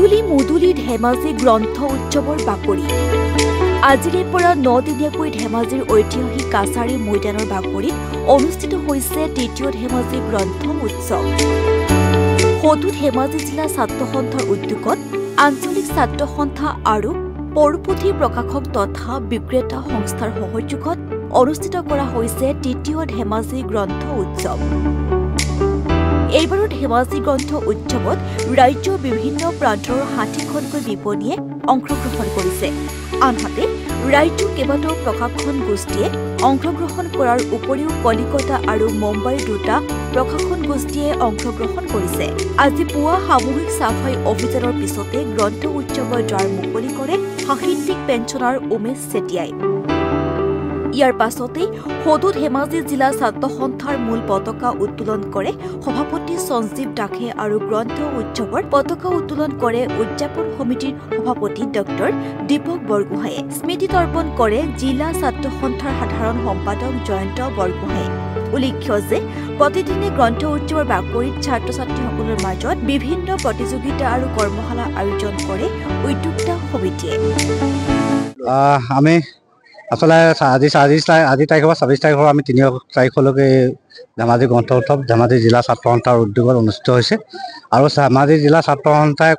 উদুলি মুদুলি ধেমাজি গ্ৰন্থ উৎসৱৰ বাকৰি আজিৰে পৰা 9 দিনীয়াকৈ ধেমাজিৰ ঐতিহাসিক কাছাৰী মৈদানৰ বাকৰিত অনুষ্ঠিত হৈছে তৃতীয় ধেমাজি গ্ৰন্থ উৎসৱ। সদু ধেমাজি জিলা ছাত্ৰ সন্থাৰ উদ্যোগত আঞ্চলিক ছাত্ৰ সন্থা আৰু পৌৰপুথি প্ৰকাশক তথা বিক্ৰেতা সংস্থাৰ সহযোগত অনুষ্ঠিত কৰা হৈছে তৃতীয় ধেমাজি গ্ৰন্থ উৎসৱ। এইবাৰৰ ধেমাজি গ্ৰন্থ উৎসৱত ৰাজ্যৰ বিভিন্ন প্ৰান্তৰ ৬০খনকৈ বিপণীয়ে অংশগ্ৰহণ কৰিছে। আনহাতে ৰাজ্যৰ কেইবাটাও প্ৰকাশন গোষ্ঠীয়ে অংশগ্ৰহণ কৰাৰ উপৰিও কলিকতা আৰু মুম্বাইৰ দুটা প্ৰকাশন গোষ্ঠীয়ে অংশগ্ৰহণ কৰিছে। আজি পুৱা সামূহিক চাফাই অভিযানৰ পিছতে গ্ৰন্থ উৎসৱৰ দ্বাৰ মুকলি কৰে সাহিত্যিক পেঞ্চনাৰ উমেশ চেতিয়াই। ইয়াৰ পাছতে সদু ধেমাজি জিলা ছাত্ৰ সন্থাৰ মূল পতাকা উত্তোলন কৰে সভাপতি সঞ্জীৱ দাসে আৰু গ্ৰন্থ উৎসৱৰ পতাকা উত্তোলন কৰে উদযাপন সমিতিৰ সভাপতি ডক্টৰ দীপক বৰগোহাঁয়ে। স্মৃতি তৰ্পণ কৰে জিলা ছাত্ৰ সন্থাৰ সাধাৰণ সম্পাদক জয়ন্ত বৰগোহাঁয়ে। উল্লেখ্য যে প্ৰতিদিনে গ্ৰন্থ উৎসৱৰ বাকৰিত ছাত্ৰ ছাত্ৰীসকলৰ মাজত বিভিন্ন প্ৰতিযোগিতা আৰু কৰ্মশালা আয়োজন কৰে উদ্যোক্তা সমিতিয়ে। আসলে আজি তাৰিখৰ পৰা ২৬ তাৰিখৰ আমি ৩ তাৰিখলৈকে ধেমাজি গ্ৰন্থ উৎসৱ ধেমাজি জিলা ছাত্ৰ সন্থাৰ উদ্যোগত অনুষ্ঠিত হৈছে। আৰু ধেমাজি জিলা ছাত্ৰ সন্থাই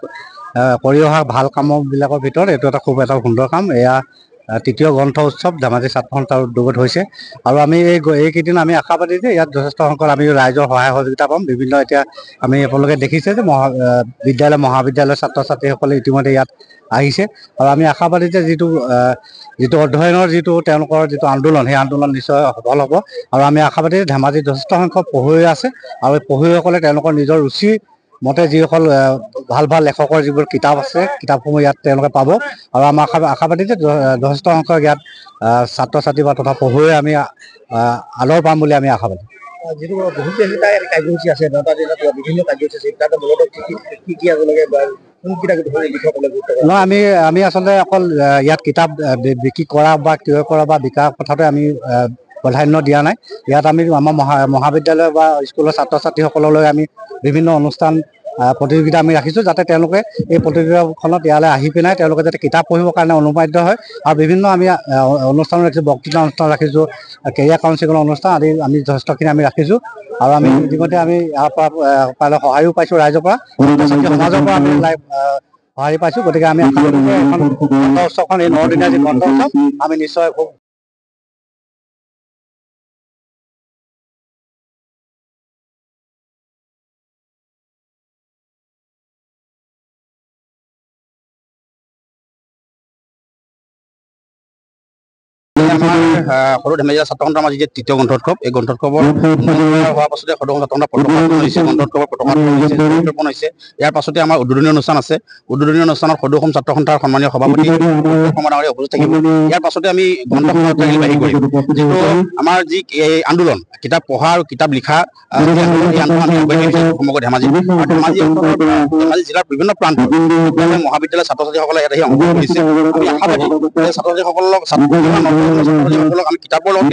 কৰি অহা ভাল কামবিলাকৰ ভিতৰত এইটো খুব এটা সুন্দৰ কাম। এয়া তৃতীয় গ্ৰন্থ উৎসৱ ধেমাজি ছাত্ৰ সন্থাৰ উদ্যোগত হৈছে। আৰু আমি এইকেইদিন আমি আশাবাদী যে ইয়াত যথেষ্ট সংখ্যক আমি ৰাইজৰ সহায় সহযোগিতা পাম। বিভিন্ন এতিয়া আমি আপোনালোকে দেখিছে যে বিদ্যালয় মহাবিদ্যালয়ৰ ছাত্ৰ ছাত্ৰীসকলে ইতিমধ্যে ইয়াত আহিছে। আৰু আমি আশাবাদী যে যিটো অধ্যয়নৰ তেওঁলোকৰ আন্দোলন, সেই আন্দোলন নিশ্চয় সফল হ'ব। আৰু আমি আশাবাদী ধেমাজিত যথেষ্ট সংখ্যক পঢ়ুৱৈ আছে আৰু এই পঢ়ুৱৈসকলে তেওঁলোকৰ নিজৰ ৰুচি মতে যিসকল ভাল ভাল লেখকৰ যিবোৰ কিতাপ আছে কিতাপসমূহ ইয়াত তেওঁলোকে পাব। আৰু আমাৰ আশাবাদী যে যথেষ্ট সংখ্যক ইয়াত ছাত্ৰ ছাত্ৰী বা তথা পঢ়ুৱৈ আমি আদৰ পাম বুলি আমি আশাবাদী। যিটো বহুত কাৰ্যসূচী আছে, 9টা দিনত বিভিন্ন কাৰ্যসূচী আছে, তাতে মূলতঃ কি নহয়, আমি আচলতে অকল ইয়াত কিতাপ বিক্ৰী কৰা বা ক্ৰয় কৰা বা বিকাৰ কথাটো আমি প্ৰাধান্য দিয়া নাই। ইয়াত আমি আমাৰ মহাবিদ্যালয় বা স্কুলৰ ছাত্ৰ ছাত্ৰীসকললৈ আমি বিভিন্ন অনুষ্ঠান প্ৰতিযোগিতা আমি ৰাখিছোঁ, যাতে তেওঁলোকে এই প্ৰতিযোগিতাখনত ইয়ালৈ আহি পিনাই তেওঁলোকে যাতে কিতাপ পঢ়িবৰ কাৰণে অনুপ্ৰাণিত হয়। আৰু বিভিন্ন আমি অনুষ্ঠান ৰাখিছোঁ, বক্তৃতা অনুষ্ঠান ৰাখিছোঁ, কেৰিয়াৰ কাউন্সিলিঙৰ অনুষ্ঠান আদি আমি যথেষ্টখিনি আমি ৰাখিছোঁ। আৰু আমি ইতিমধ্যে আমি ইয়াৰ পৰা সহায়ো পাইছোঁ ৰাইজৰ পৰা, সমাজৰ পৰা আমি সহায় পাইছোঁ। গতিকে আমি আশা কৰোঁ যে এখন গ্ৰন্থ উৎসৱখন এই 9 দিনীয়া যি গ্ৰন্থ উৎসৱ আমি নিশ্চয় খুব আমাৰ সদৌ ধেমাজি ছাত্ৰ সন্থাৰ আমাৰ যি তৃতীয় গ্ৰন্থ উৎসৱ, এই গ্ৰন্থ উৎসৱৰ হোৱাৰ পাছতে সদৌ ছাত্ৰ সন্থাৰ পতাকা হৈছে, গ্ৰন্থ উৎসৱৰ পতাকা হৈছে। ইয়াৰ পাছতে আমাৰ উদ্বোধনী অনুষ্ঠান আছে। উদ্বোধনী অনুষ্ঠানত সদৌ অসম ছাত্ৰ সন্থাৰ সন্মানীয় সভাপতি ডাঙৰীয়া উপস্থিত থাকিব। ইয়াৰ পাছতে আমি গ্ৰন্থ সমাৰোহ কৰিম, যিটো আমাৰ যি আন্দোলন কিতাপ পঢ়া আৰু কিতাপ লিখা এই আন্দোলন সমগ্ৰ ধেমাজি জিলাৰ বিভিন্ন প্ৰান্তৰ মহাবিদ্যালয়ৰ ছাত্ৰ ছাত্ৰীসকলে ইয়াত আহি অংশগ্ৰহণ কৰিছে। আমি আশাবাদী যে ছাত্ৰ ছাত্ৰীসকলক আমি কিতাপৰ লগত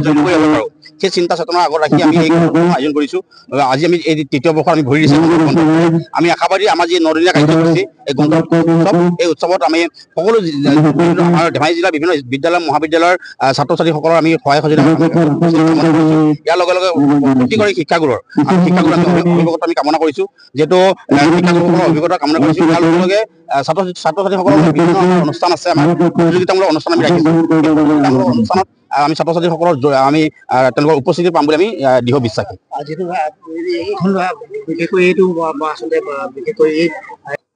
জড়িত কৰিব পাৰোঁ, সেই চিন্তা চেতনাৰ আগত ৰাখি আমি এই আয়োজন কৰিছোঁ। আজি আমি এই তৃতীয় বৰ্ষ আমি ভৰি দিছোঁ। আমি আশাবাদী আমাৰ যি 9 দিনীয়া কাৰ্যসূচী এই গ্ৰন্থ উৎসৱ, এই উৎসৱত আমি সকলো আমাৰ ধেমাজি জিলাৰ বিভিন্ন বিদ্যালয় মহাবিদ্যালয়ৰ ছাত্ৰ ছাত্ৰীসকলৰ আমি সহায় সহযোগিতা ইয়াৰ লগে লগে প্ৰতিগৰাকী শিক্ষাগুৰুৰ অভিভাৱকত আমি কামনা কৰিছোঁ। যিহেতু শিক্ষাগুৰুসকলৰ অভিজ্ঞতা কামনা কৰিছোঁ, ইয়াৰ লগে লগে ছাত্ৰ ছাত্ৰীসকলৰ বিভিন্ন অনুষ্ঠান আছে, আমাৰ প্ৰতিযোগিতামূলক অনুষ্ঠান আমি ৰাখিছোঁ। অনুষ্ঠানত আমি ছাত্ৰ ছাত্ৰীসকলৰ আমি তেওঁলোকৰ উপস্থিতি পাম বুলি আমি দৃঢ় বিশ্বাসী।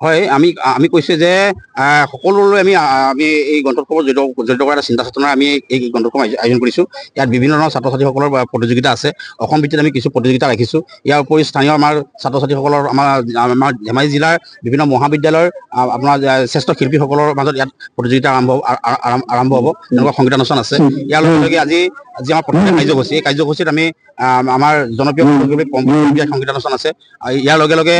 হয়, আমি কৈছোঁ যে সকলোলৈ আমি এই গ্ৰন্থ উৎসৱৰ জড়িত কৰা এটা চিন্তা চেতনা আমি এই গ্ৰন্থ উৎসৱ আয়োজন কৰিছোঁ। ইয়াত বিভিন্ন ধৰণৰ ছাত্ৰ ছাত্ৰীসকলৰ প্ৰতিযোগিতা আছে। অসম ভিত্তিত আমি কিছু প্ৰতিযোগিতা ৰাখিছোঁ। ইয়াৰ উপৰি স্থানীয় আমাৰ ছাত্ৰ ছাত্ৰীসকলৰ আমাৰ ধেমাজি জিলাৰ বিভিন্ন মহাবিদ্যালয়ৰ আপোনাৰ শ্ৰেষ্ঠ শিল্পীসকলৰ মাজত ইয়াত প্ৰতিযোগিতা আৰম্ভ হ'ব। তেনেকুৱা সংগীতানুষ্ঠান আছে। ইয়াৰ লগে লগে আজি আমাৰ প্ৰথম কাৰ্যসূচী, এই কাৰ্যসূচীত আমি আমাৰ জনপ্ৰিয় সংগীত অনুষ্ঠান আছে ইয়াৰ লগে লগে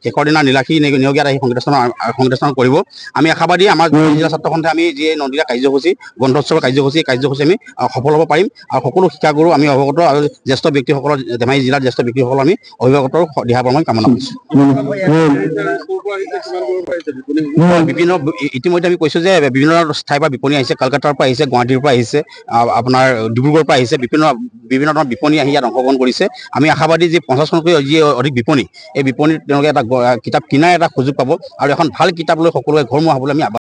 শেষৰ দিনা নীলাক্ষী নিয়োগীয়াত আহি সংগীতানুষ্ঠান কৰিব আমি আশাবাদী আমাৰ জিলা ছাত্ৰ সন্থাই আমি যি নদীয়া কাৰ্যসূচী গ্ৰন্থোৎসৱৰ কাৰ্যসূচী আমি সফল হ'ব পাৰিম আৰু সকলো শিক্ষাগুৰু আমি অৱগত আৰু জ্যেষ্ঠ ব্যক্তিসকলৰ ধেমাজি জিলাৰ জ্যেষ্ঠ ব্যক্তিসকল আমি অভিভাৱকৰ দিহা পৰামৰ্শ কামনা কৰিছোঁ বিভিন্ন ইতিমধ্যে আমি কৈছোঁ যে বিভিন্ন ঠাইৰ পৰা বিপণী আহিছে কলকাতাৰ পৰা আহিছে গুৱাহাটীৰ পৰা আহিছে আপোনাৰ ডিব্ৰুগড়ৰ পৰা আহিছে বিভিন্ন ধৰণৰ বিপণী আহি ইয়াত অংশগ্ৰহণ কৰিছে আমি আশাবাদী যে 50খনকৈ যি অধিক বিপণী এই বিপণীত তেওঁলোকে এটা কিতাপ কিনাৰ এটা সুযোগ পাব আৰু এখন ভাল কিতাপ লৈ সকলোৱে ঘৰমুৱা হ'বলৈ আমি